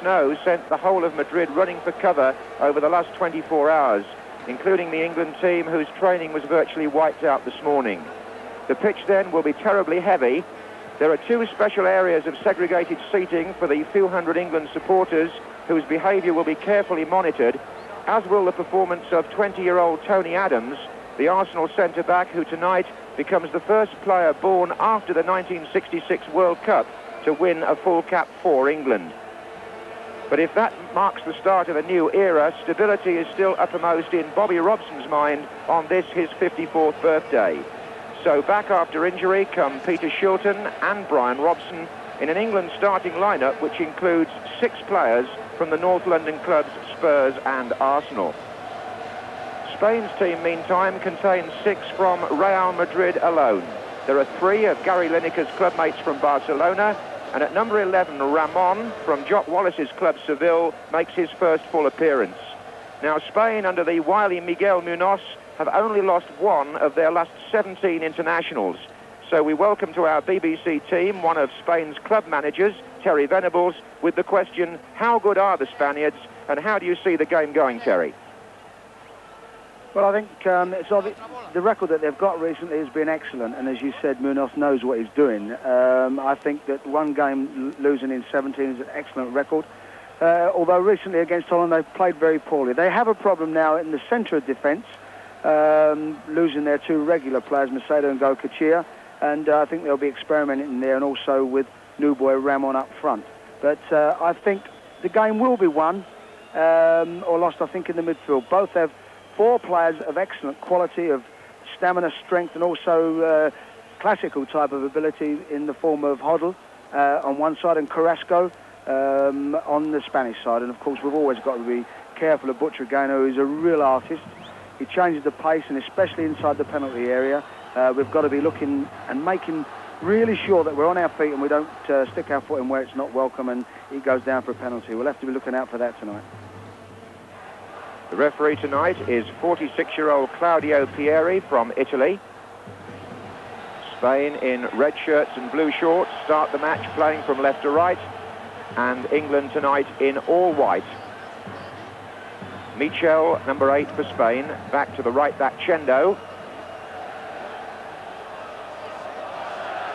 Snow sent the whole of Madrid running for cover over the last 24 hours, including the England team whose training was virtually wiped out this morning. The pitch then will be terribly heavy. There are two special areas of segregated seating for the few hundred England supporters whose behaviour will be carefully monitored, as will the performance of 20-year-old Tony Adams, the Arsenal centre-back who tonight becomes the first player born after the 1966 World Cup to win a full cap for England. But if that marks the start of a new era, stability is still uppermost in Bobby Robson's mind on this, his 54th birthday. So back after injury come Peter Shilton and Brian Robson in an England starting lineup which includes 6 players from the North London clubs Spurs and Arsenal. Spain's team, meantime, contains 6 from Real Madrid alone. There are 3 of Gary Lineker's clubmates from Barcelona, and at number 11, Ramon from Jock Wallace's club Seville makes his first full appearance. Now, Spain, under the wily Miguel Munoz, have only lost 1 of their last 17 internationals. So we welcome to our BBC team one of Spain's club managers, Terry Venables, with the question, how good are the Spaniards, and how do you see the game going, Terry? Well, I think it's obvious the record that they've got recently has been excellent, and as you said, Munoz knows what he's doing. I think that 1 game losing in 17 is an excellent record. Although recently against Holland they've played very poorly. They have a problem now in the centre of defence, losing their 2 regular players, Macedo and Goicoechea, and I think they'll be experimenting there, and also with new boy Ramon up front. But I think the game will be won or lost, I think, in the midfield. Both have 4 players of excellent quality, of stamina, strength, and also classical type of ability in the form of Hoddle on one side and Carrasco on the Spanish side. And of course, we've always got to be careful of Butragueño, who's a real artist. He changes the pace, and especially inside the penalty area, we've got to be looking and making really sure that we're on our feet and we don't stick our foot in where it's not welcome and he goes down for a penalty. We'll have to be looking out for that tonight. The referee tonight is 46-year-old Claudio Pieri from Italy. Spain in red shirts and blue shorts start the match playing from left to right, and England tonight in all white. Michel, number 8 for Spain, back to the right back Chendo.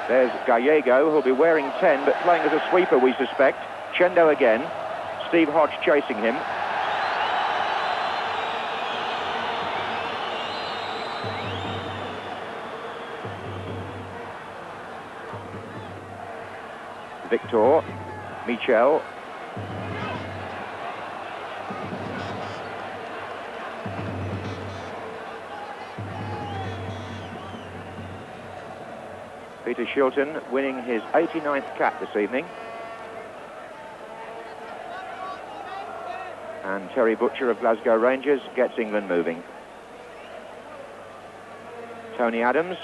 There's Gallego, who'll be wearing 10 but playing as a sweeper, we suspect. Chendo again, Steve Hodge chasing him. Victor, Michel. Peter Shilton winning his 89th cap this evening. And Terry Butcher of Glasgow Rangers gets England moving. Tony Adams,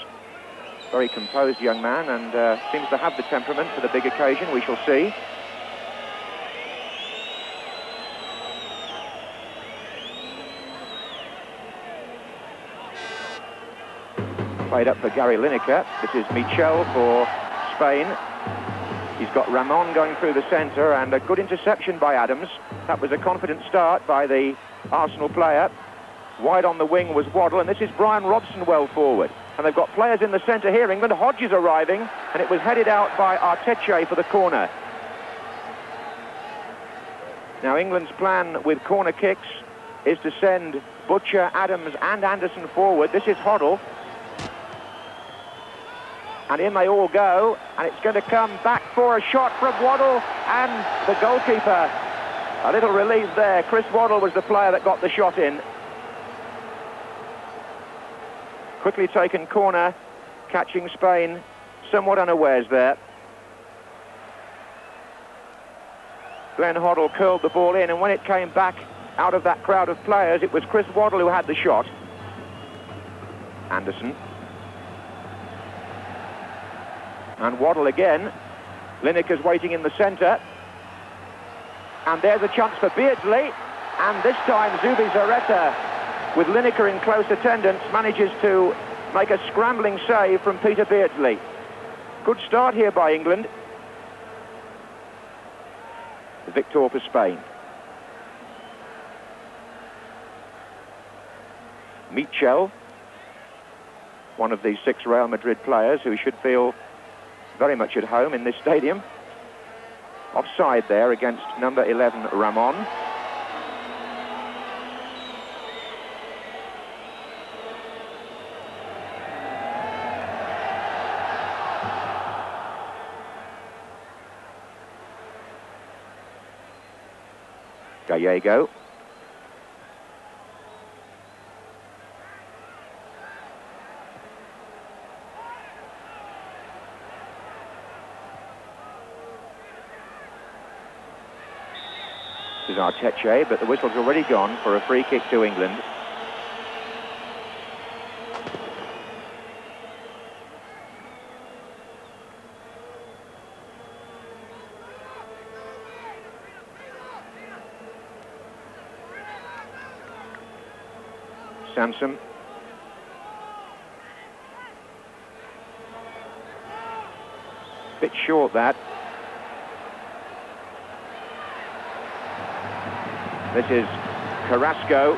very composed young man, and seems to have the temperament for the big occasion. We shall see. Played up for Gary Lineker. This is Michel for Spain. He's got Ramon going through the centre, and a good interception by Adams. That was a confident start by the Arsenal player. Wide on the wing was Waddle, and this is Brian Robson well forward. And they've got players in the centre here. England, Hodge is arriving, and it was headed out by Arteche for the corner. Now, England's plan with corner kicks is to send Butcher, Adams and Anderson forward. This is Hoddle. And in they all go, and it's going to come back for a shot from Waddle, and the goalkeeper. A little relief there. Chris Waddle was the player that got the shot in. Quickly taken corner, catching Spain somewhat unawares there. Glenn Hoddle curled the ball in, and when it came back out of that crowd of players, it was Chris Waddle who had the shot. Anderson. And Waddle again. Lineker's waiting in the centre. And there's a chance for Beardsley. And this time Zubizarreta, with Lineker in close attendance, manages to make a scrambling save from Peter Beardsley. Good start here by England. Victor for Spain. Michel, one of the 6 Real Madrid players who should feel very much at home in this stadium. Offside there against number 11, Ramon. Gallego. This is Arteche, but the whistle's already gone for a free kick to England. Sansom. Bit short, that. This is Carrasco.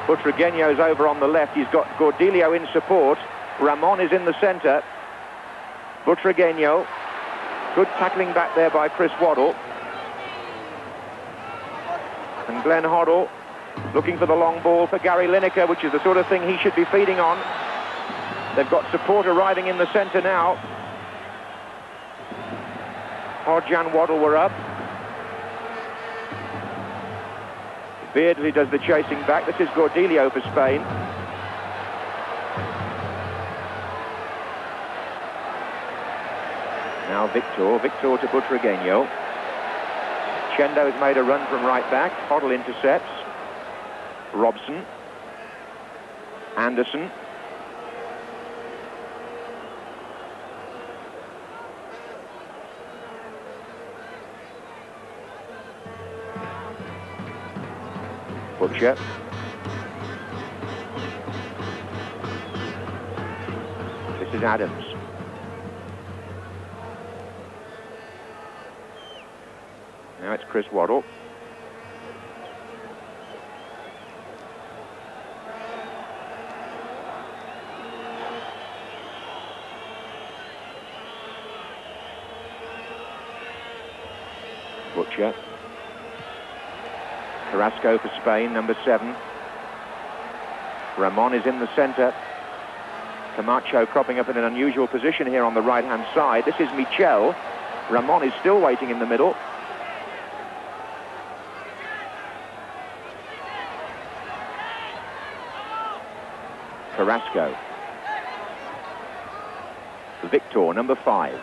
Butragueño's over on the left. He's got Gordillo in support. Ramon is in the centre. Butragueño. Good tackling back there by Chris Waddle. And Glenn Hoddle looking for the long ball for Gary Lineker, which is the sort of thing he should be feeding on. They've got support arriving in the centre now. Hodge and Waddle were up. Beardsley does the chasing back. This is Gordillo for Spain. Now Victor to Butragueño. Chendo's made a run from right back. Hoddle intercepts. Robson. Anderson. Butcher. This is Adams. Now it's Chris Waddle. Butcher. Carrasco for Spain, number 7. Ramon is in the centre. Camacho cropping up in an unusual position here on the right-hand side. This is Michel. Ramon is still waiting in the middle. Carrasco. Victor, number 5.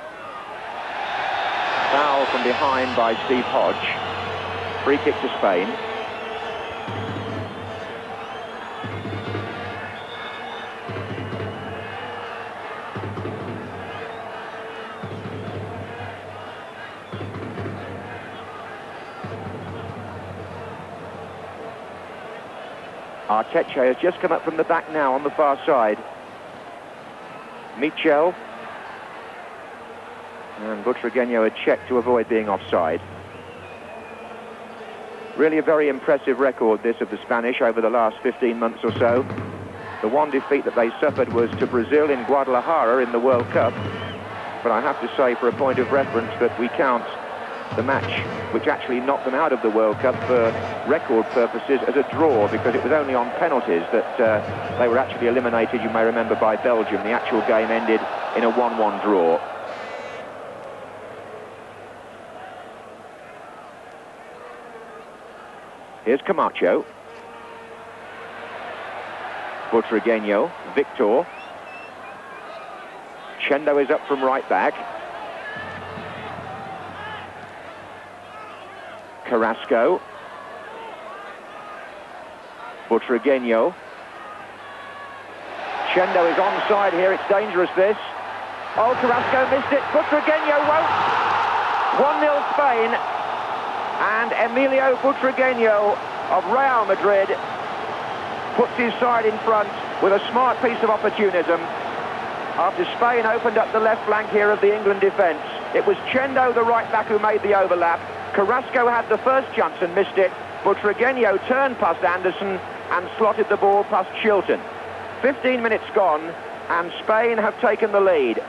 Foul from behind by Steve Hodge. Free kick to Spain. Arteche has just come up from the back now on the far side. Michel. And Butragueño had checked to avoid being offside. Really a very impressive record, this, of the Spanish over the last 15 months or so. The one defeat that they suffered was to Brazil in Guadalajara in the World Cup. But I have to say, for a point of reference, that we count the match which actually knocked them out of the World Cup for record purposes as a draw, because it was only on penalties that they were actually eliminated, you may remember, by Belgium. The actual game ended in a 1-1 draw. Here's Camacho. Butragueño. Victor. Chendo is up from right back. Carrasco. Butragueño. Chendo is onside here. It's dangerous, this. Oh, Carrasco missed it. Butragueño won't. 1-0 Spain. And Emilio Butragueño of Real Madrid puts his side in front with a smart piece of opportunism. After Spain opened up the left flank here of the England defence, it was Chendo, the right back, who made the overlap. Carrasco had the first chance and missed it. Butragueño turned past Anderson and slotted the ball past Chilton. 15 minutes gone, and Spain have taken the lead.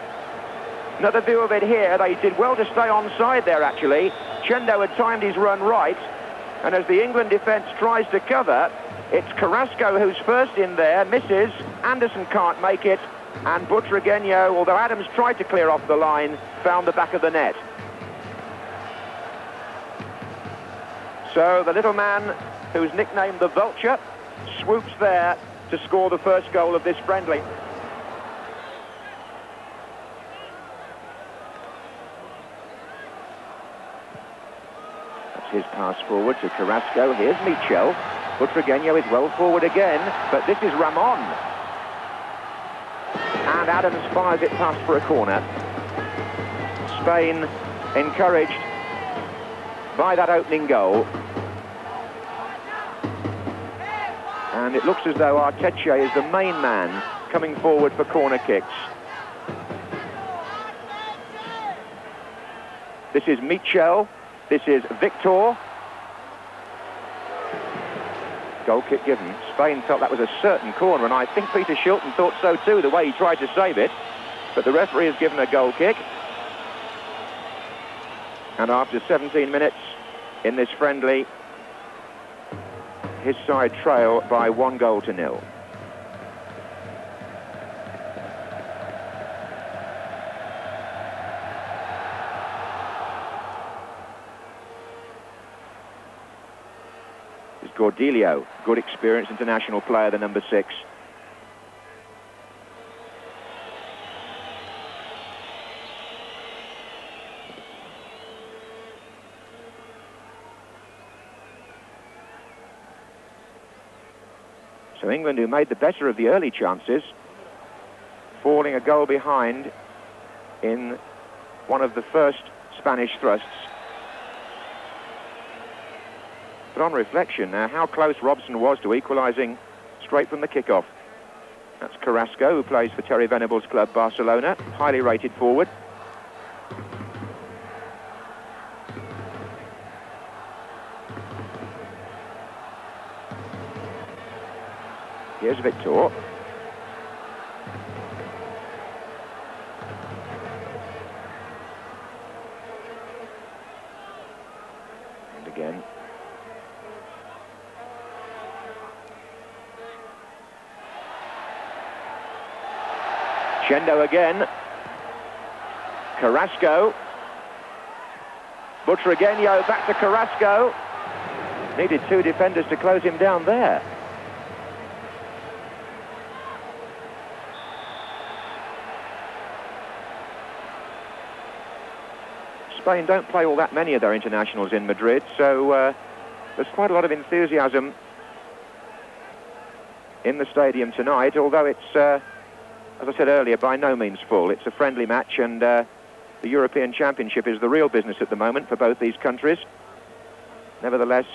Another view of it here. They did well to stay onside there, actually. Chendo had timed his run right, and as the England defence tries to cover, it's Carrasco who's first in there, misses. Anderson can't make it, and Butragueño, although Adams tried to clear off the line, found the back of the net. So the little man, who's nicknamed the Vulture, swoops there to score the first goal of this friendly. That's his pass forward to Carrasco. Here's Michel. Butragueño is well forward again, but this is Ramon. And Adams fires it past for a corner. Spain encouraged by that opening goal. And it looks as though Arteche is the main man coming forward for corner kicks. This is Michel. This is Victor. Goal kick given. Spain felt that was a certain corner, and I think Peter Shilton thought so too, the way he tried to save it. But the referee has given a goal kick. And after 17 minutes in this friendly, his side trail by 1-0. It's Gordillo, good experienced international player, the number 6. So England, who made the better of the early chances, falling a goal behind in one of the first Spanish thrusts. But on reflection, how close Robson was to equalising straight from the kickoff. That's Carrasco, who plays for Terry Venables' club Barcelona, highly rated forward. Here's Victor. And again. Chendo again. Carrasco. Butragueño back to Carrasco. Needed 2 defenders to close him down there. Spain don't play all that many of their internationals in Madrid, so there's quite a lot of enthusiasm in the stadium tonight, although it's, as I said earlier, by no means full. It's a friendly match, and the European Championship is the real business at the moment for both these countries. Nevertheless,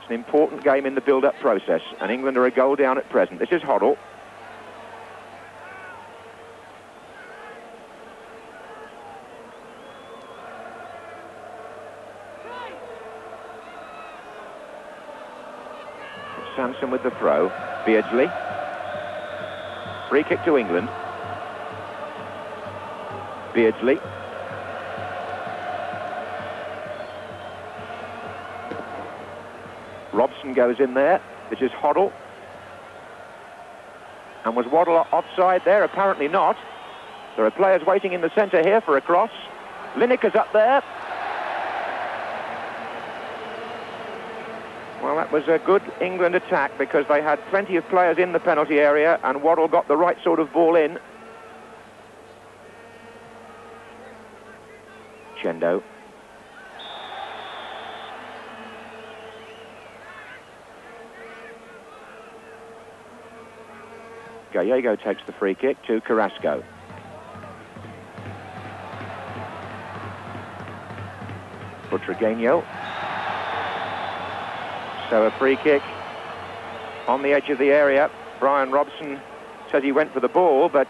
it's an important game in the build-up process, and England are a goal down at present. This is Hoddle. Sanson with the throw. Beardsley. Free kick to England. Beardsley. Robson goes in there. This is Hoddle. And was Waddle offside there? Apparently not. There are players waiting in the centre here for a cross. Lineker's up there. Well, that was a good England attack because they had plenty of players in the penalty area and Waddle got the right sort of ball in. Chendo. Gallego takes the free kick to Carrasco. Butragueño. So a free kick on the edge of the area. Brian Robson says he went for the ball, but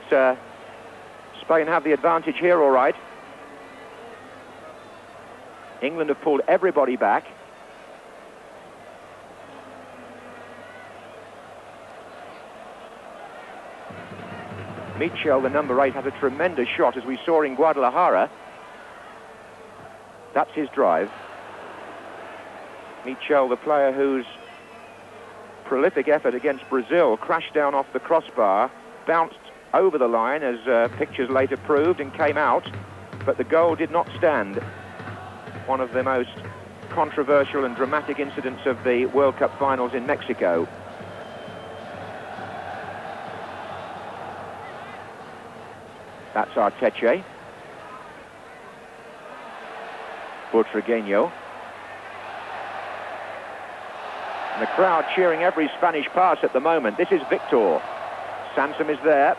Spain have the advantage here, all right. England have pulled everybody back. Michel, the number 8, has a tremendous shot, as we saw in Guadalajara. That's his drive. Michel, the player whose prolific effort against Brazil crashed down off the crossbar, bounced over the line, as pictures later proved, and came out, but the goal did not stand. One of the most controversial and dramatic incidents of the World Cup finals in Mexico. That's Arteche. Butragueño. And the crowd cheering every Spanish pass at the moment. This is Victor. Sansom is there.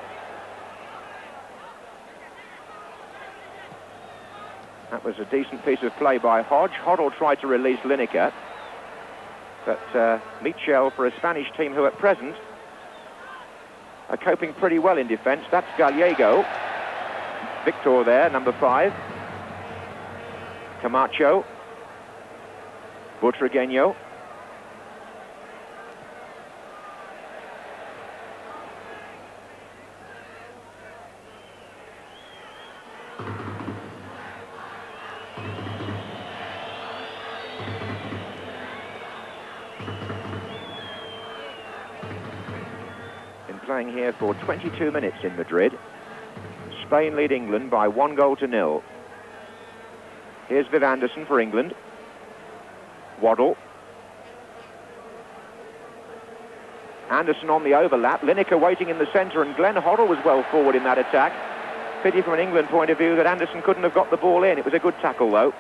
That was a decent piece of play by Hodge. Hoddle tried to release Lineker. But Michel, for a Spanish team who at present are coping pretty well in defence. That's Gallego. Victor there, number 5. Camacho. Butragueño. Been playing here for 22 minutes in Madrid. Spain lead England by 1-0. Here's Viv Anderson for England. Waddle. Anderson on the overlap. Lineker waiting in the centre, and Glenn Hoddle was well forward in that attack. Pity from an England point of view that Anderson couldn't have got the ball in. It was a good tackle, though.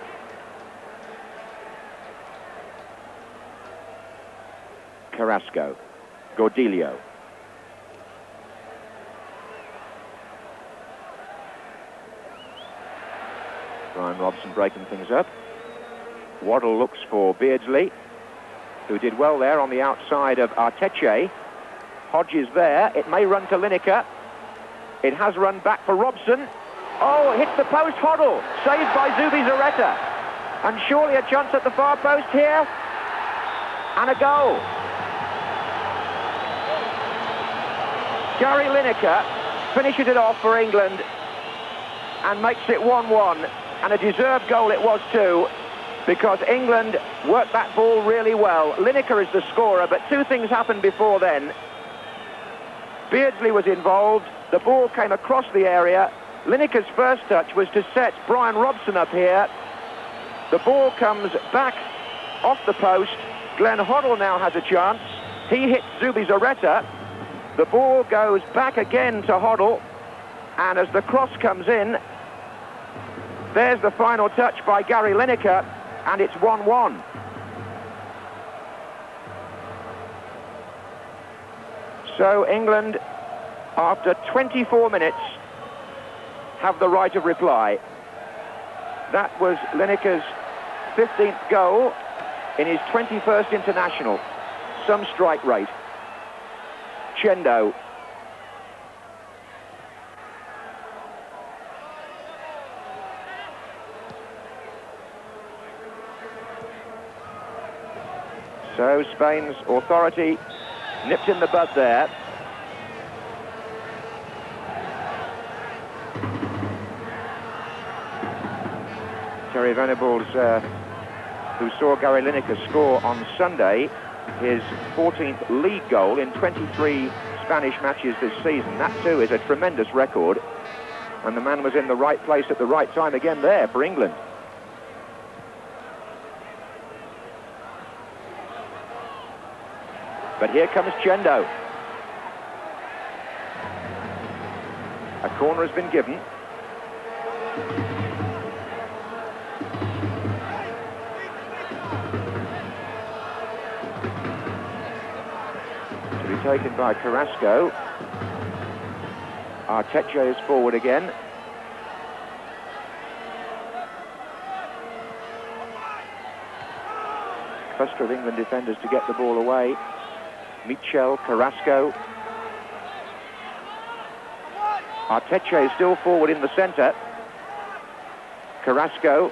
Carrasco. Gordillo. Brian Robson breaking things up. Waddle looks for Beardsley, who did well there on the outside of Arteche. Hodge is there. It may run to Lineker. It has run back for Robson. Oh, hits the post, Hoddle. Saved by Zubizarreta. And surely a chance at the far post here. And a goal. Gary Lineker finishes it off for England and makes it 1-1. And a deserved goal it was too, because England worked that ball really well. Lineker is the scorer, but two things happened before then. Beardsley was involved. The ball came across the area. Lineker's first touch was to set Brian Robson up here. The ball comes back off the post. Glenn Hoddle now has a chance. He hits Zubizarreta. The ball goes back again to Hoddle. And as the cross comes in, there's the final touch by Gary Lineker, and it's 1-1. So England, after 24 minutes, have the right of reply. That was Lineker's 15th goal in his 21st international. Some strike rate. Chendo. So Spain's authority nipped in the bud there. Terry Venables, who saw Gary Lineker score on Sunday his 14th league goal in 23 Spanish matches this season. That too is a tremendous record. And the man was in the right place at the right time again there for England. But here comes Chendo. A corner has been given. To be taken by Carrasco. Arteche is forward again. Cluster of England defenders to get the ball away. Michel, Carrasco. Arteche is still forward in the centre. Carrasco.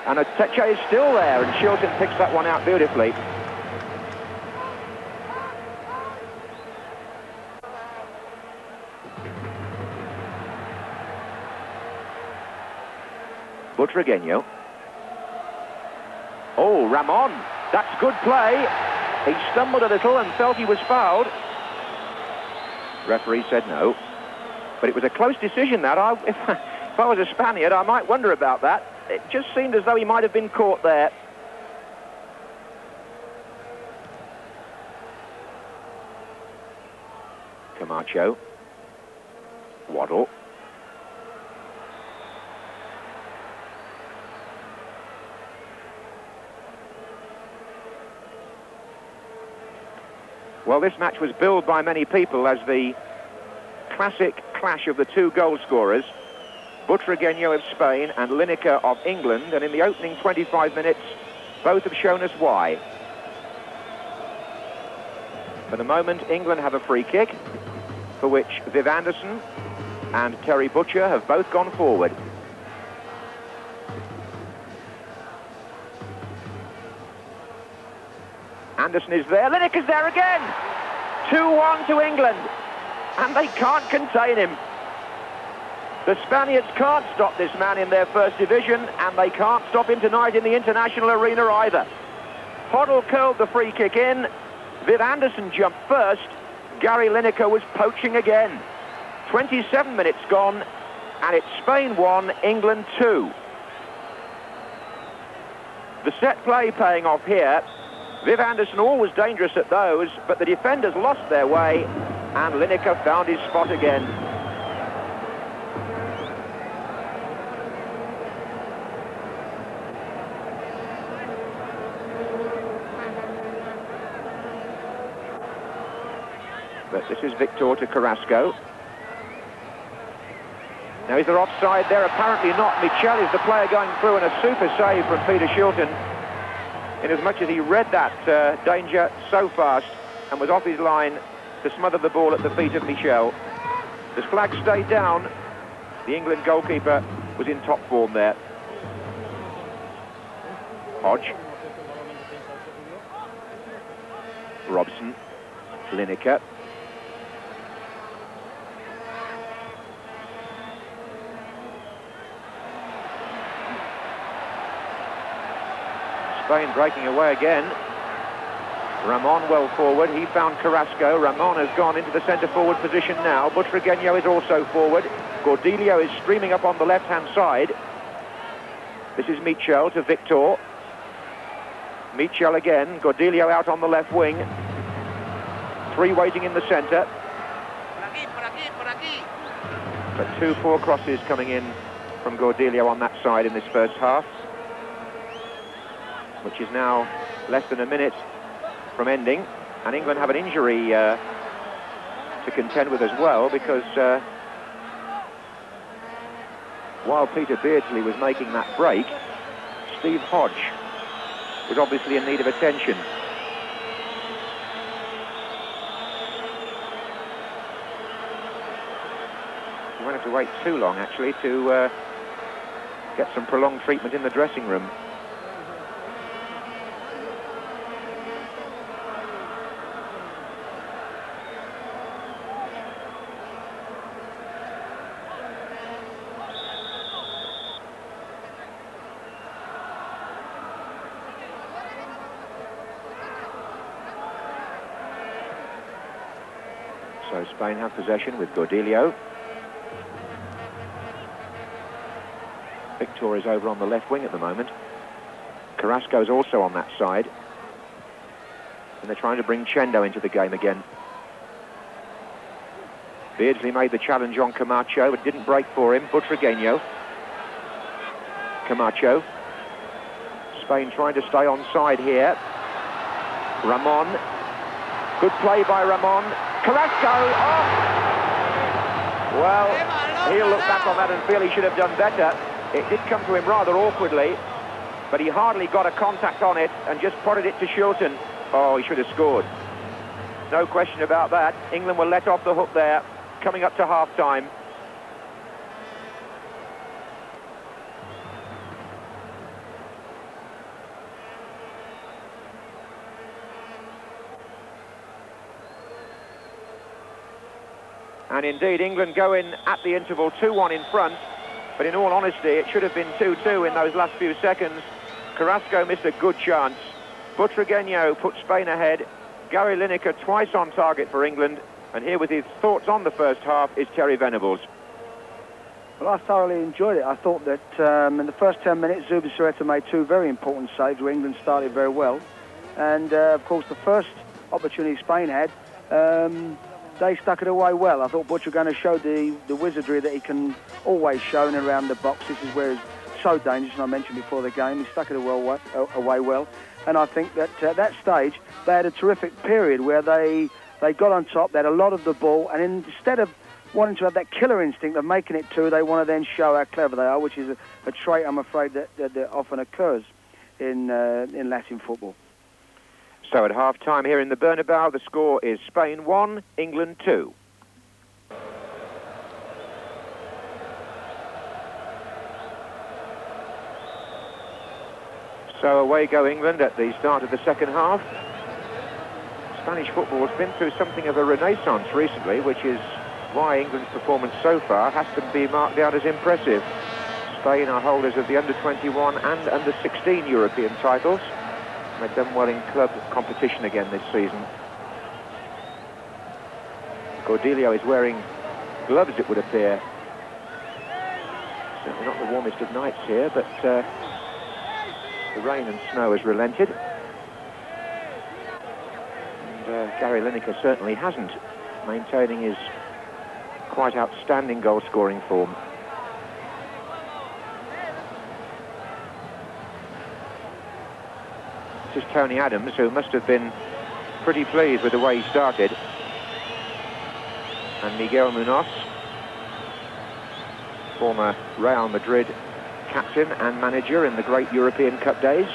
And Teche is still there, and Shilton picks that one out beautifully. Butragueño. Oh, Ramon. That's good play. He stumbled a little and felt he was fouled. Referee said no. But it was a close decision, that. If I was a Spaniard, I might wonder about that. It just seemed as though he might have been caught there. Camacho. Waddle. Well, this match was billed by many people as the classic clash of the two goal scorers, Butragueño of Spain and Lineker of England, and in the opening 25 minutes, both have shown us why. For the moment, England have a free kick, for which Viv Anderson and Terry Butcher have both gone forward. Anderson is there, Lineker's there again! 2-1 to England, and they can't contain him. The Spaniards can't stop this man in their first division, and they can't stop him tonight in the international arena either. Hoddle curled the free kick in, Viv Anderson jumped first, Gary Lineker was poaching again. 27 minutes gone, and it's Spain 1, England 2. The set play paying off here. Viv Anderson always dangerous at those, but the defenders lost their way, and Lineker found his spot again. But this is Victor to Carrasco. Now, is there offside there? Apparently not. Michel is the player going through, and a super save from Peter Shilton, in as much as he read that danger so fast and was off his line to smother the ball at the feet of Michel. As flag stayed down, the England goalkeeper was in top form there. Hodge. Robson. Lineker. Spain breaking away again. Ramon well forward. He found Carrasco. Ramon has gone into the centre-forward position now. Butragueño is also forward. Gordillo is streaming up on the left-hand side. This is Michel to Victor. Michel again. Gordillo out on the left wing. Three waiting in the centre. But 2 poor crosses coming in from Gordillo on that side in this first half, which is now less than a minute from ending, and England have an injury to contend with as well, because while Peter Beardsley was making that break, Steve Hodge was obviously in need of attention. You won't have to wait too long, actually, to get some prolonged treatment in the dressing room. So Spain have possession with Gordillo. Victor is over on the left wing at the moment. Carrasco is also on that side. And they're trying to bring Chendo into the game again. Beardsley made the challenge on Camacho, but didn't break for him. Butragueño. Camacho. Spain trying to stay on side here. Ramon. Good play by Ramon. Carrasco, oh! Well, he'll look back on that and feel he should have done better. It did come to him rather awkwardly, but he hardly got a contact on it and just prodded it to Shilton. Oh, he should have scored. No question about that. England were let off the hook there, coming up to half-time. And indeed, England go in at the interval 2-1 in front. But in all honesty, it should have been 2-2 in those last few seconds. Carrasco missed a good chance. Butragueño put Spain ahead. Gary Lineker twice on target for England. And here with his thoughts on the first half is Terry Venables. Well, I thoroughly enjoyed it. I thought that in the first 10 minutes, Zubizarreta made two very important saves where England started very well. And, of course, the first opportunity Spain had, they stuck it away well. I thought Butragueño showed the wizardry that he can always show in and around the box. This is where it's so dangerous, and I mentioned before the game. He stuck it away well. And I think that at that stage, they had a terrific period where they got on top, they had a lot of the ball, and instead of wanting to have that killer instinct of making it two, they want to then show how clever they are, which is a trait, I'm afraid, that often occurs in Latin football. So at half-time here in the Bernabeu, the score is Spain 1, England 2. So away go England at the start of the second half. Spanish football has been through something of a renaissance recently, which is why England's performance so far has to be marked out as impressive. Spain are holders of the under-21 and under-16 European titles. They've done well in club competition again this season. Cordelia is wearing gloves, it would appear. Certainly not the warmest of nights here, but the rain and snow has relented. And Gary Lineker certainly hasn't, maintaining his quite outstanding goal-scoring form. This is Tony Adams, who must have been pretty pleased with the way he started. And Miguel Munoz, former Real Madrid captain and manager in the great European Cup days.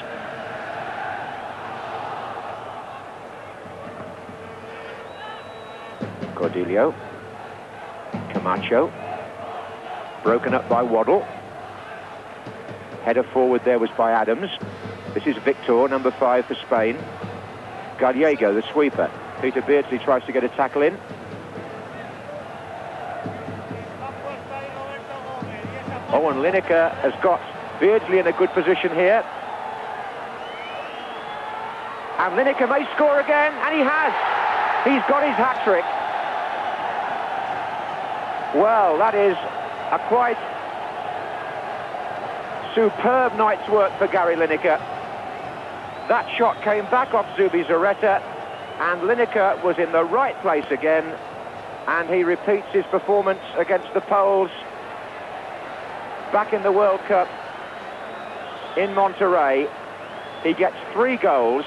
Cordelia. Camacho. Broken up by Waddle. Header forward there was by Adams. This is Victor, number 5 for Spain. Gallego, the sweeper. Peter Beardsley tries to get a tackle in. Oh, and Lineker has got Beardsley in a good position here. And Lineker may score again, and he has. He's got his hat-trick. Well, that is a quite superb night's work for Gary Lineker. That shot came back off Zubizarreta, and Lineker was in the right place again, and he repeats his performance against the Poles back in the World Cup in Monterrey. He gets 3 goals,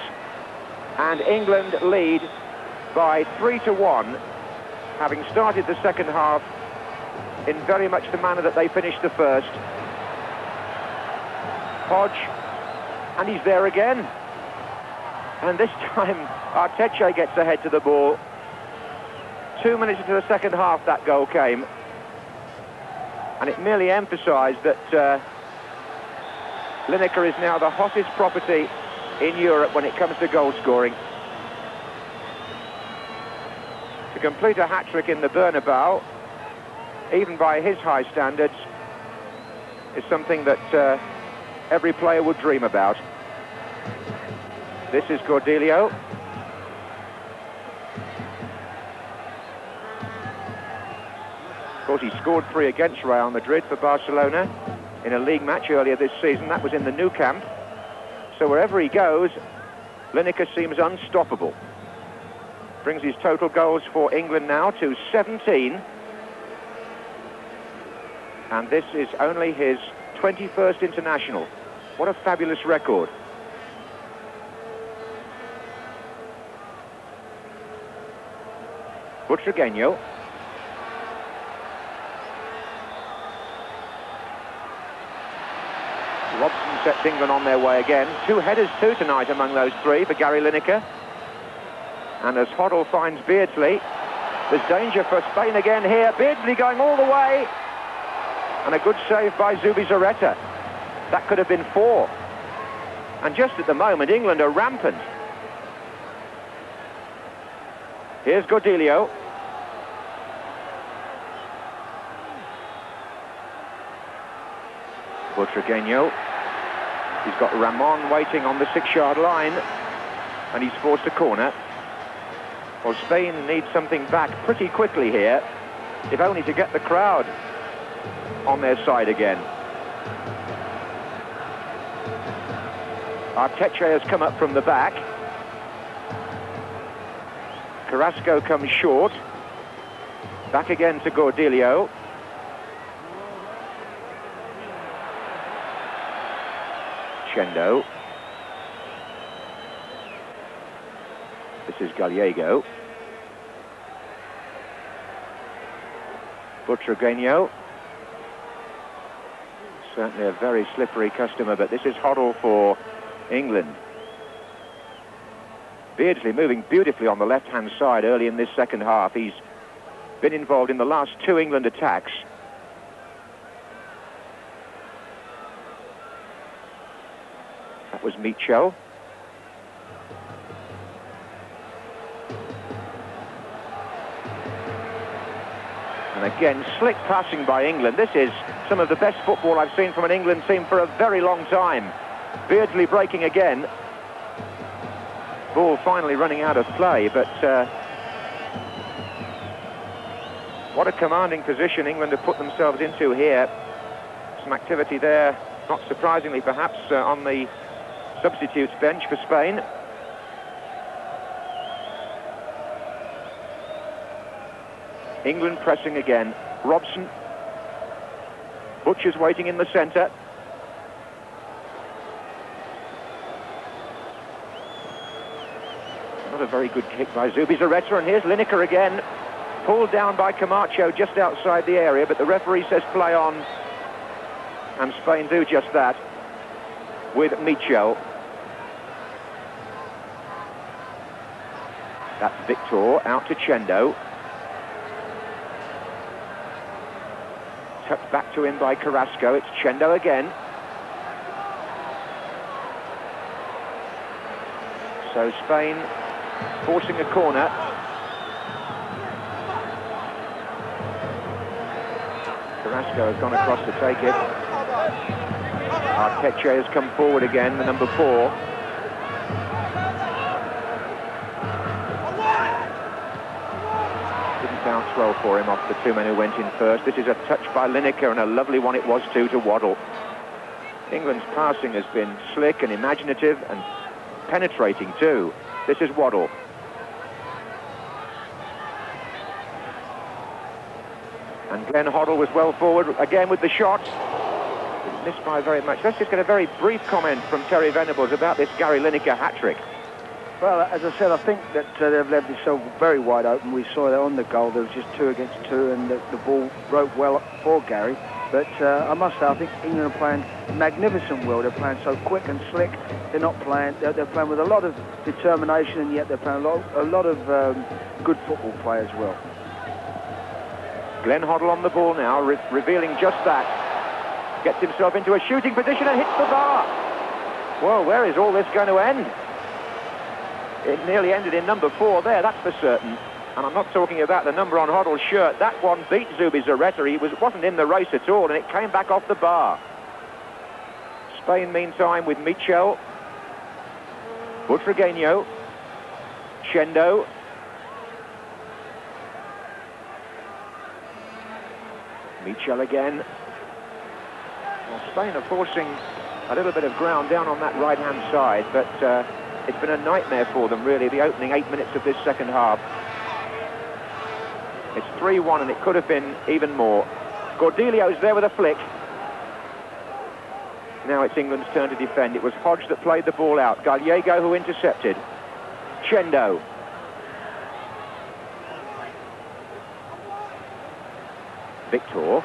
and England lead by 3-1, having started the second half in very much the manner that they finished the first. Hodge, and he's there again. And this time, Arteche gets ahead to the ball. 2 minutes into the second half, that goal came. And it merely emphasised that Lineker is now the hottest property in Europe when it comes to goal scoring. To complete a hat-trick in the Bernabeu, even by his high standards, is something that every player would dream about. This is Cordelia. Of course, he scored 3 against Real Madrid for Barcelona in a league match earlier this season. That was in the Nou Camp. So wherever he goes, Lineker seems unstoppable. Brings his total goals for England now to 17. And this is only his 21st international. What a fabulous record. Butragueño. Robson sets England on their way again. 2 headers too tonight among those 3 for Gary Lineker. And as Hoddle finds Beardsley, there's danger for Spain again here. Beardsley going all the way. And a good save by Zubizarreta. That could have been 4. And just at the moment, England are rampant. Here's Cordelia. Butragueño. He's got Ramon waiting on the 6-yard line, and he's forced a corner. Well, Spain needs something back pretty quickly here, if only to get the crowd on their side again. Arteche has come up from the back. Carrasco comes short. Back again to Gordillo. Chendo. This is Gallego. Butragueño. Certainly a very slippery customer, but this is Hoddle for England. Beardsley moving beautifully on the left-hand side early in this second half. He's been involved in the last 2 England attacks. That was Michel. And again, slick passing by England. This is some of the best football I've seen from an England team for a very long time. Beardsley breaking again. Ball finally running out of play, but what a commanding position England have put themselves into here. Some activity there, not surprisingly perhaps, on the substitutes bench for Spain. England pressing again. Robson. Butcher's waiting in the centre. Not a very good kick by Zubizarreta, and here's Lineker again. Pulled down by Camacho just outside the area, but the referee says play on. And Spain do just that with Michel. That's Victor out to Chendo. Tucked back to him by Carrasco. It's Chendo again. So Spain forcing a corner. Carrasco has gone across to take it. Arteche has come forward again, the number 4. Didn't bounce well for him off the 2 men who went in first. This is a touch by Lineker, and a lovely one it was too to Waddle. England's passing has been slick and imaginative and penetrating too. This is Waddle. And Glenn Hoddle was well forward again with the shot. Didn't miss by very much. Let's just get a very brief comment from Terry Venables about this Gary Lineker hat-trick. Well, as I said, I think that they've left themselves very wide open. We saw that on the goal. There was just 2 against 2, and the ball broke well for Gary. But I must say, I think England are playing magnificent well. They're playing so quick and slick. They're not playing. They're playing with a lot of determination, and yet they're playing a lot of good football play as well. Glenn Hoddle on the ball now, revealing just that. Gets himself into a shooting position and hits the bar. Well, where is all this going to end? It nearly ended in number 4 there, that's for certain. And I'm not talking about the number on Hoddle's shirt. That one beat Zubizarreta. He wasn't in the race at all, and it came back off the bar. Spain, meantime, with Michel. Butragueño. Chendo. Michel again. Well, Spain are forcing a little bit of ground down on that right-hand side, but it's been a nightmare for them, really, the opening 8 minutes of this second half. It's 3-1, and it could have been even more. Gordillo's there with a flick. Now it's England's turn to defend. It was Hodge that played the ball out. Gallego who intercepted. Chendo. Victor.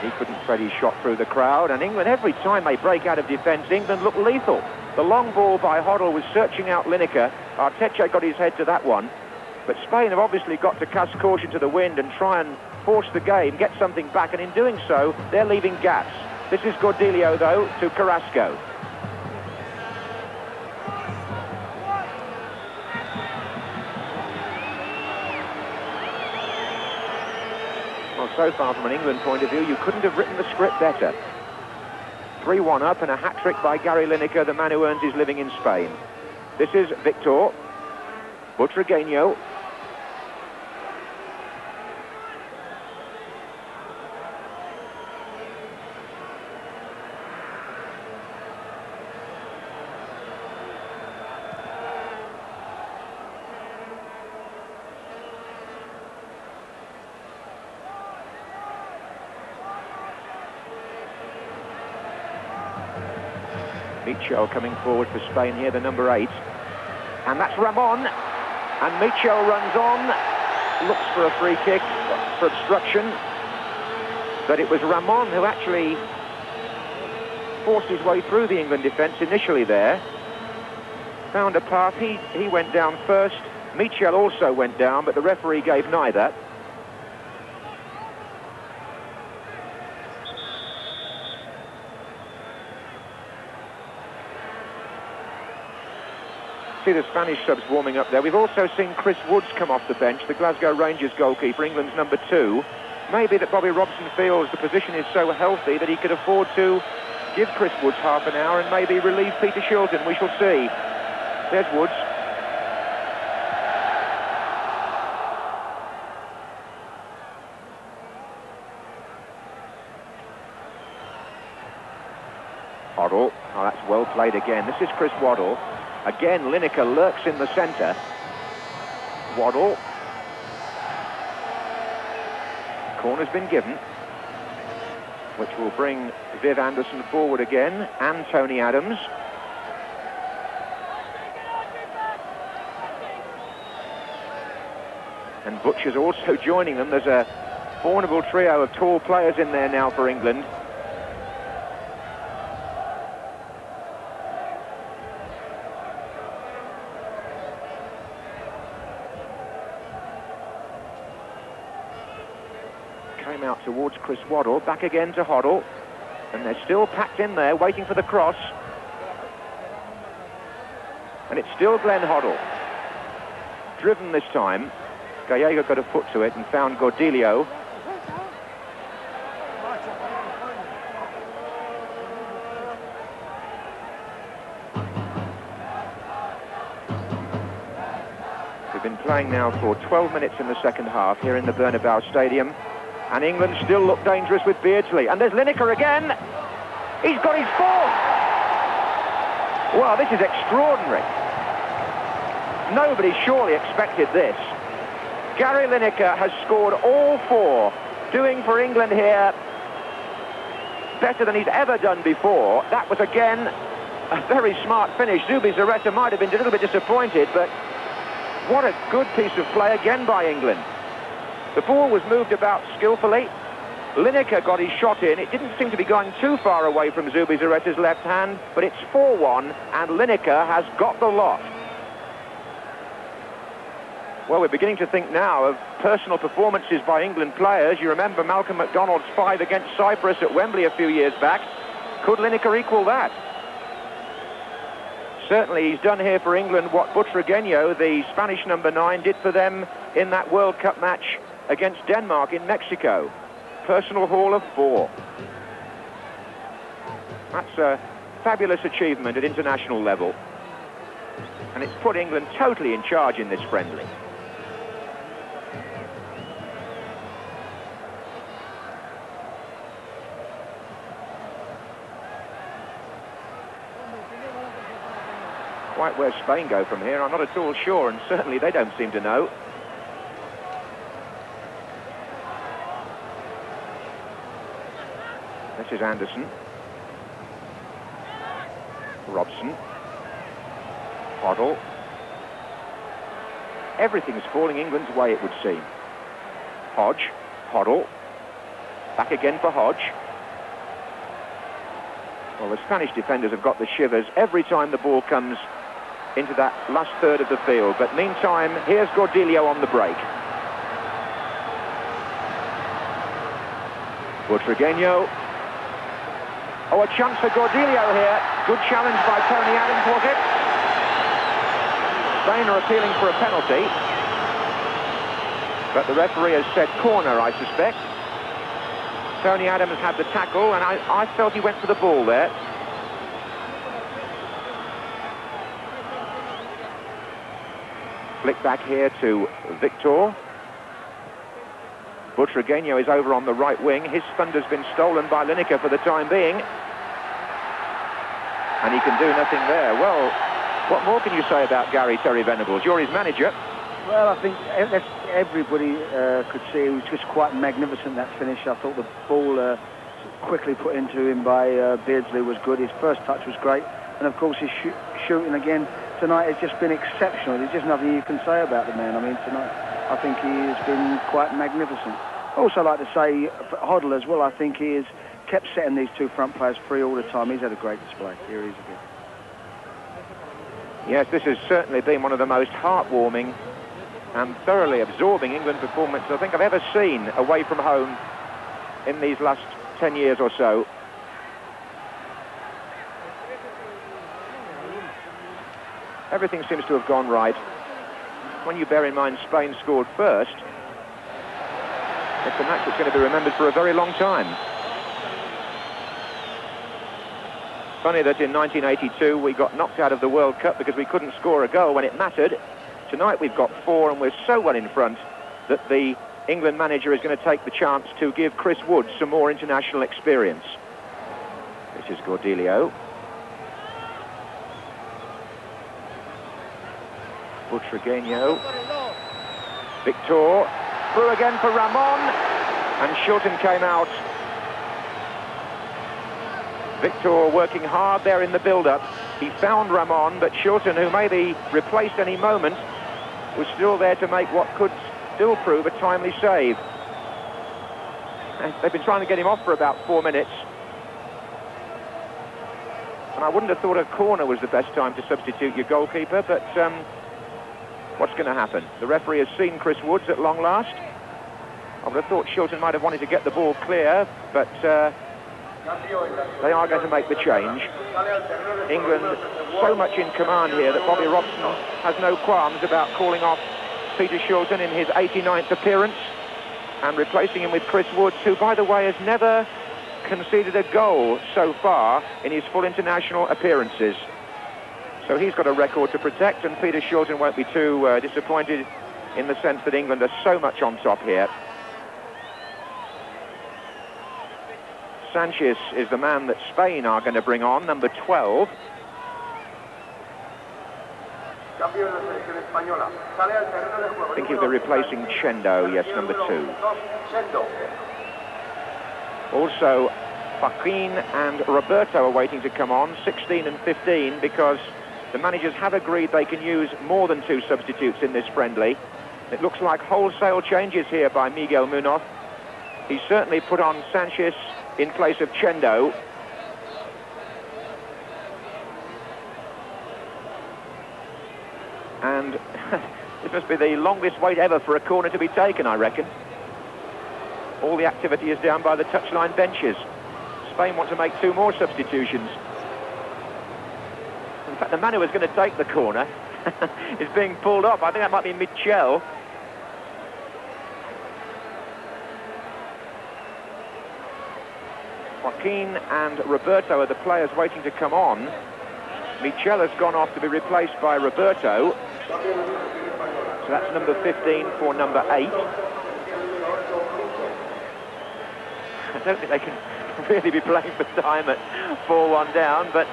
He couldn't thread his shot through the crowd, and England, every time they break out of defence, England look lethal. The long ball by Hoddle was searching out Lineker. Arteche got his head to that one. But Spain have obviously got to cast caution to the wind and try and force the game, get something back, and in doing so, they're leaving gaps. This is Gordillo, though, to Carrasco. Well, Well, so far from an England point of view, you couldn't have written the script better. 3-1 up and a hat-trick by Gary Lineker, the man who earns his living in Spain. This is Victor Butragueño. Michel coming forward for Spain here, the number 8. And that's Ramon. And Michel runs on, looks for a free kick, for obstruction. But it was Ramon who actually forced his way through the England defence initially there. Found a path, he went down first. Michel also went down, but the referee gave neither. See the Spanish subs warming up there. We've also seen Chris Woods come off the bench, the Glasgow Rangers goalkeeper, England's number 2. Maybe that Bobby Robson feels the position is so healthy that he could afford to give Chris Woods half an hour and maybe relieve Peter Shilton. We shall see. There's Woods. Waddle. Oh, that's well played again. This is Chris Waddle. Again, Lineker lurks in the centre. Waddle. Corner's been given, which will bring Viv Anderson forward again, and Tony Adams. And Butcher's also joining them. There's a formidable trio of tall players in there now for England. Came out towards Chris Waddle, back again to Hoddle, and they're still packed in there waiting for the cross. And it's still Glenn Hoddle. Driven this time. Gallego got a foot to it and found Gordillo. We've been playing now for 12 minutes in the second half here in the Bernabeu Stadium. And England still look dangerous with Beardsley. And there's Lineker again. He's got his 4th. Well, this is extraordinary. Nobody surely expected this. Gary Lineker has scored all 4, doing for England here better than he's ever done before. That was, again, a very smart finish. Zubizarreta might have been a little bit disappointed, but what a good piece of play again by England. The ball was moved about skillfully. Lineker got his shot in. It didn't seem to be going too far away from Zubizarreta's left hand, but it's 4-1, and Lineker has got the lot. Well, we're beginning to think now of personal performances by England players. You remember Malcolm MacDonald's 5 against Cyprus at Wembley a few years back. Could Lineker equal that? Certainly he's done here for England what Butragueño, the Spanish number 9, did for them in that World Cup match against Denmark in Mexico. Personal haul of 4. That's a fabulous achievement at international level. And it's put England totally in charge in this friendly. Quite where Spain go from here, I'm not at all sure, and certainly they don't seem to know. This is Anderson. Robson. Hoddle. Everything's falling England's way, it would seem. Hodge. Hoddle. Back again for Hodge. Well, the Spanish defenders have got the shivers every time the ball comes into that last third of the field. But meantime, here's Gordillo on the break. Butragueño. Oh, a chance for Gordillo here. Good challenge by Tony Adams, was it? Spain are appealing for a penalty. But the referee has said corner, I suspect. Tony Adams had the tackle, and I felt he went for the ball there. Flick back here to Victor. Butragueño is over on the right wing. His thunder's been stolen by Lineker for the time being. And he can do nothing there. Well, what more can you say about Gary Terry Venables? You're his manager. Well, I think everybody could see it was just quite magnificent, that finish. I thought the ball quickly put into him by Beardsley was good. His first touch was great. And, of course, his shooting again tonight has just been exceptional. There's just nothing you can say about the man. I mean, tonight I think he has been quite magnificent. I also like to say for Hoddle as well, I think he has kept setting these two front players free all the time. He's had a great display. Here he is again. Yes, this has certainly been one of the most heartwarming and thoroughly absorbing England performances I think I've ever seen away from home in these last 10 years or so. Everything seems to have gone right. When you bear in mind Spain scored first, it's a match that's going to be remembered for a very long time. Funny that in 1982 we got knocked out of the World Cup because we couldn't score a goal when it mattered. Tonight we've got 4 and we're so well in front that the England manager is going to take the chance to give Chris Wood some more international experience. This is Gordilio. Butragueño. Victor. Through again for Ramon. And Shilton came out. Victor working hard there in the build-up. He found Ramon, but Shilton, who may be replaced any moment, was still there to make what could still prove a timely save. They've been trying to get him off for about 4 minutes. And I wouldn't have thought a corner was the best time to substitute your goalkeeper, but what's going to happen? The referee has seen Chris Woods at long last. I would have thought Shilton might have wanted to get the ball clear, but they are going to make the change. England so much in command here that Bobby Robson has no qualms about calling off Peter Shilton in his 89th appearance and replacing him with Chris Woods, who, by the way, has never conceded a goal so far in his full international appearances. So he's got a record to protect, and Peter Shilton won't be too disappointed in the sense that England are so much on top here. Sanchez is the man that Spain are going to bring on, number 12. I think he'll be replacing Chendo, yes, number 2. Also, Joaquin and Roberto are waiting to come on, 16 and 15, because the managers have agreed they can use more than 2 substitutes in this friendly. It looks like wholesale changes here by Miguel Munoz. He certainly put on Sanchez in place of Chendo. And this must be the longest wait ever for a corner to be taken, I reckon. All the activity is down by the touchline benches. Spain want to make 2 more substitutions. In fact, the man who was going to take the corner is being pulled off. I think that might be Michel. Joaquin and Roberto are the players waiting to come on. Michel has gone off to be replaced by Roberto. So that's number 15 for number 8. I don't think they can really be playing for time at 4-1 down, but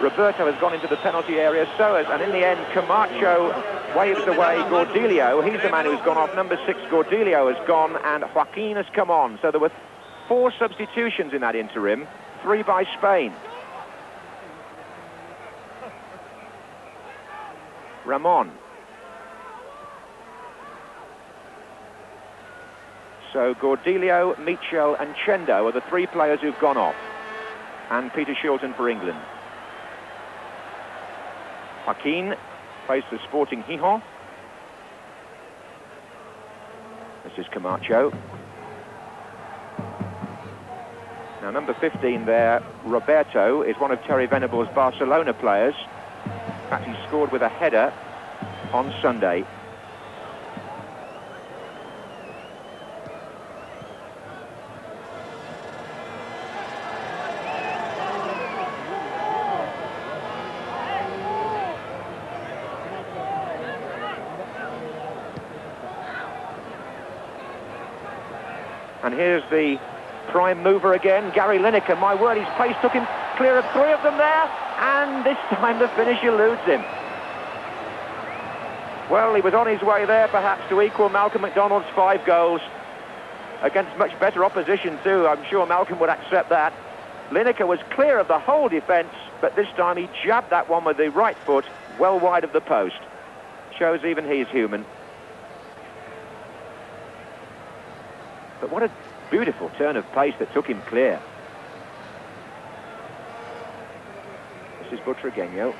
Roberto has gone into the penalty area, and in the end Camacho waves away Gordilio. He's the man who's gone off. Number 6 Gordilio has gone, and Joaquin has come on. So there were 4 substitutions in that interim, 3 by Spain. Ramon. So Gordilio, Michel and Chendo are the 3 players who've gone off. And Peter Shilton for England. Joaquin plays for Sporting Gijón. This is Camacho. Now, number 15 there, Roberto, is one of Terry Venables' Barcelona players. In fact, he scored with a header on Sunday. And here's the prime mover again, Gary Lineker. My word, his pace took him clear of 3 of them there, and this time the finish eludes him. Well, he was on his way there perhaps to equal Malcolm McDonald's 5 goals against much better opposition too. I'm sure Malcolm would accept that. Lineker was clear of the whole defence, but this time he jabbed that one with the right foot well wide of the post. Shows even he's human. But what a beautiful turn of pace that took him clear. This is Butragueño.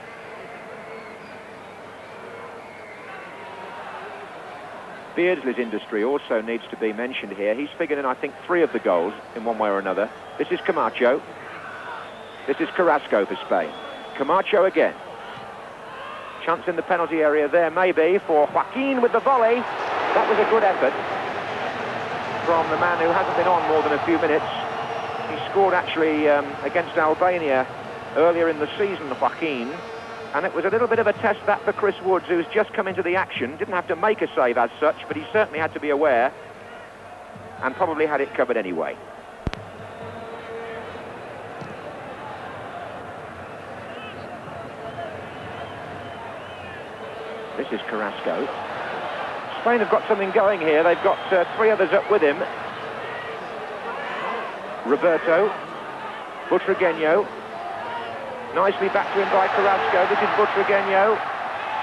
Beardsley's industry also needs to be mentioned here. He's figured in, I think, 3 of the goals in one way or another. This is Camacho. This is Carrasco for Spain. Camacho again. Chance in the penalty area there, maybe, for Joaquin with the volley. That was a good effort from the man who hasn't been on more than a few minutes. He scored actually against Albania earlier in the season, Joaquin. And it was a little bit of a test that for Chris Woods, who's just come into the action. Didn't have to make a save as such, but he certainly had to be aware and probably had it covered anyway. This is Carrasco. Spain have got something going here. They've got 3 others up with him. Roberto, Butragueño. Nicely back to him by Carrasco. This is Butragueño.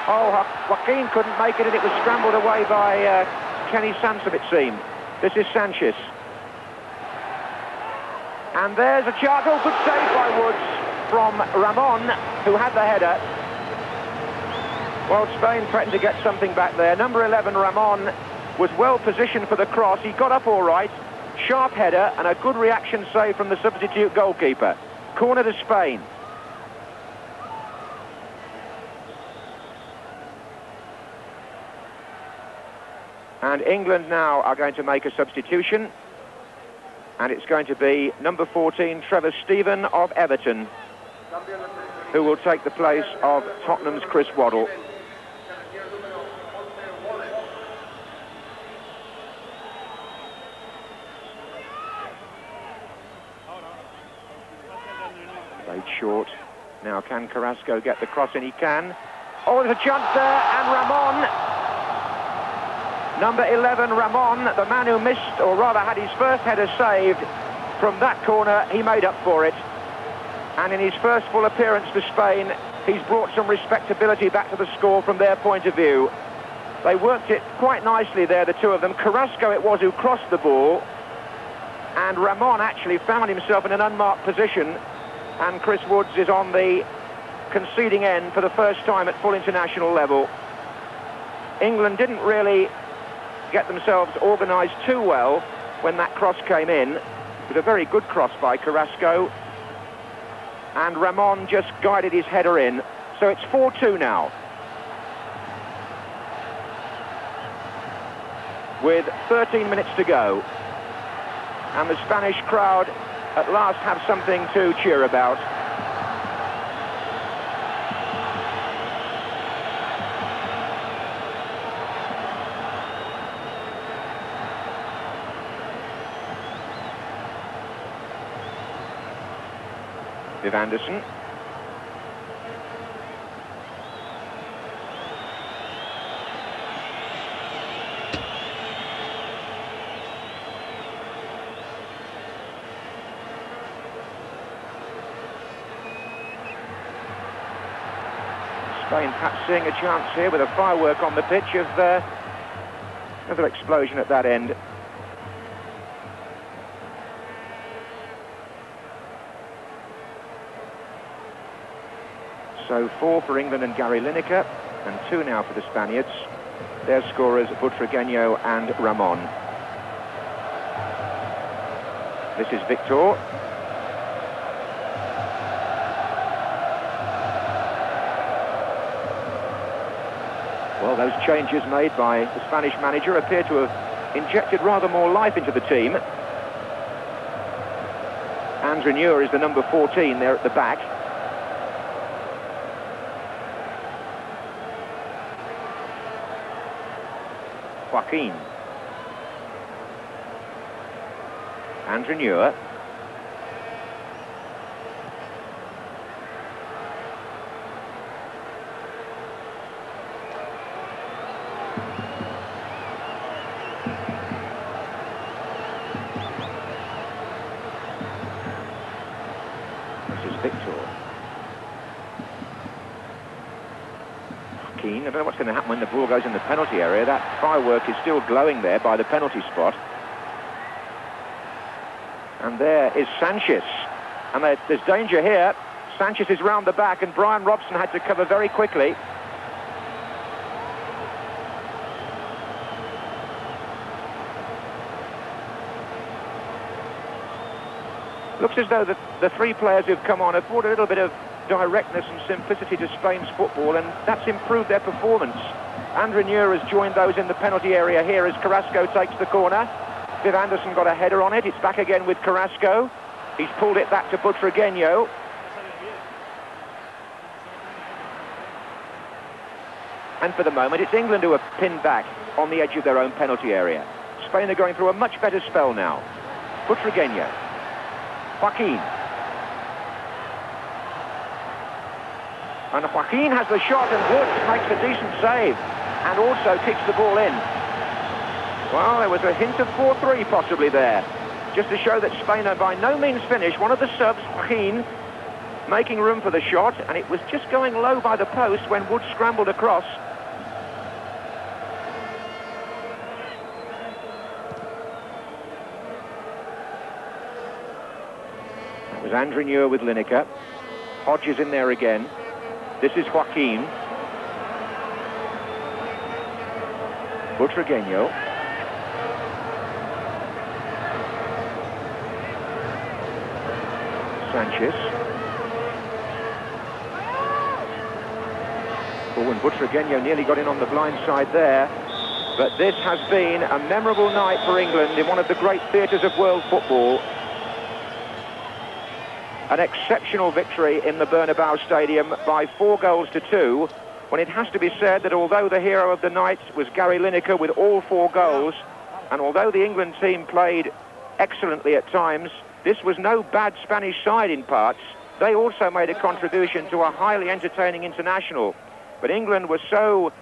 Oh, Joaquin couldn't make it, and it was scrambled away by Kenny Sansom, it seemed. This is Sanchez. And there's a chance. Oh, good save by Woods from Ramon, who had the header. Well, Spain threatened to get something back there. Number 11, Ramon, was well positioned for the cross. He got up all right. Sharp header and a good reaction save from the substitute goalkeeper. Corner to Spain. And England now are going to make a substitution. And it's going to be number 14, Trevor Steven of Everton, who will take the place of Tottenham's Chris Waddle. Played short. Now can Carrasco get the cross in? He can. Oh, there's a chance there, and Ramon, number 11, Ramon, the man who missed, or rather had his first header saved from that corner, he made up for it. And in his first full appearance for Spain, he's brought some respectability back to the score from their point of view. They worked it quite nicely there, the 2 of them. Carrasco it was who crossed the ball, and Ramon actually found himself in an unmarked position, and Chris Woods is on the conceding end for the first time at full international level. England didn't really get themselves organised too well when that cross came in. It was a very good cross by Carrasco, and Ramon just guided his header in. So it's 4-2 now, with 13 minutes to go, and the Spanish crowd at last have something to cheer about. Viv Anderson. Spain perhaps seeing a chance here with a firework on the pitch of another explosion at that end. So 4 for England and Gary Lineker, and 2 now for the Spaniards. Their scorers, Butragueño and Ramon. This is Victor. Well, those changes made by the Spanish manager appear to have injected rather more life into the team. Andre Neuer is the number 14 there at the back. Joaquin. Andrew Neuer. This is Victor. Keane. I don't know what's going to happen when the ball goes in the penalty area. That firework is still glowing there by the penalty spot. And there is Sanchez. And there's danger here. Sanchez is round the back, and Brian Robson had to cover very quickly. Looks as though the three players who've come on have brought a little bit of directness and simplicity to Spain's football, and that's improved their performance. Andrew Neuer has joined those in the penalty area here as Carrasco takes the corner. Viv Anderson got a header on it. It's back again with Carrasco. He's pulled it back to Butragueño. And for the moment, it's England who are pinned back on the edge of their own penalty area. Spain are going through a much better spell now. Butragueño. Joaquin. And Joaquin has the shot, and Woods makes a decent save and also kicks the ball in. Well, there was a hint of 4-3 possibly there, just to show that Spain are by no means finished. One of the subs, Joaquin, making room for the shot, and it was just going low by the post when Woods scrambled across. That was Andrew Neuer with Lineker. Hodges in there again. This is Joaquin. Butragueño. Sanchez. Oh, and Butragueño nearly got in on the blind side there. But this has been a memorable night for England in one of the great theatres of world football. An exceptional victory in the Bernabeu Stadium by 4-2, when it has to be said that although the hero of the night was Gary Lineker with all 4 goals, and although the England team played excellently at times, this was no bad Spanish side in parts. They also made a contribution to a highly entertaining international. But England was so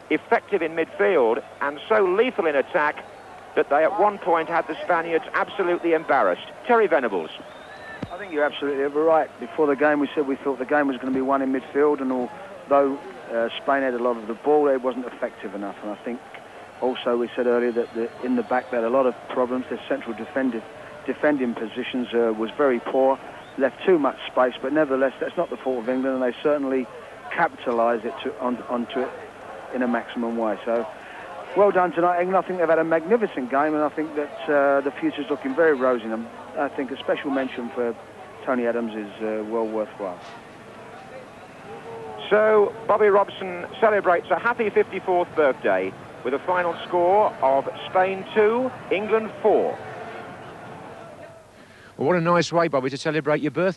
effective in midfield and so lethal in attack that they at one point had the Spaniards absolutely embarrassed. Terry Venables. I think you're absolutely right. Before the game, we said we thought the game was going to be won in midfield, and although Spain had a lot of the ball, it wasn't effective enough. And I think also we said earlier that in the back they had a lot of problems. Their central defending positions was very poor, left too much space, but nevertheless, that's not the fault of England, and they certainly capitalised onto it in a maximum way. So, well done tonight, England. I think they've had a magnificent game, and I think that the future's looking very rosy. And I think a special mention for Tony Adams is well worthwhile. So, Bobby Robson celebrates a happy 54th birthday with a final score of Spain 2, England 4. Well, what a nice way, Bobby, to celebrate your birthday.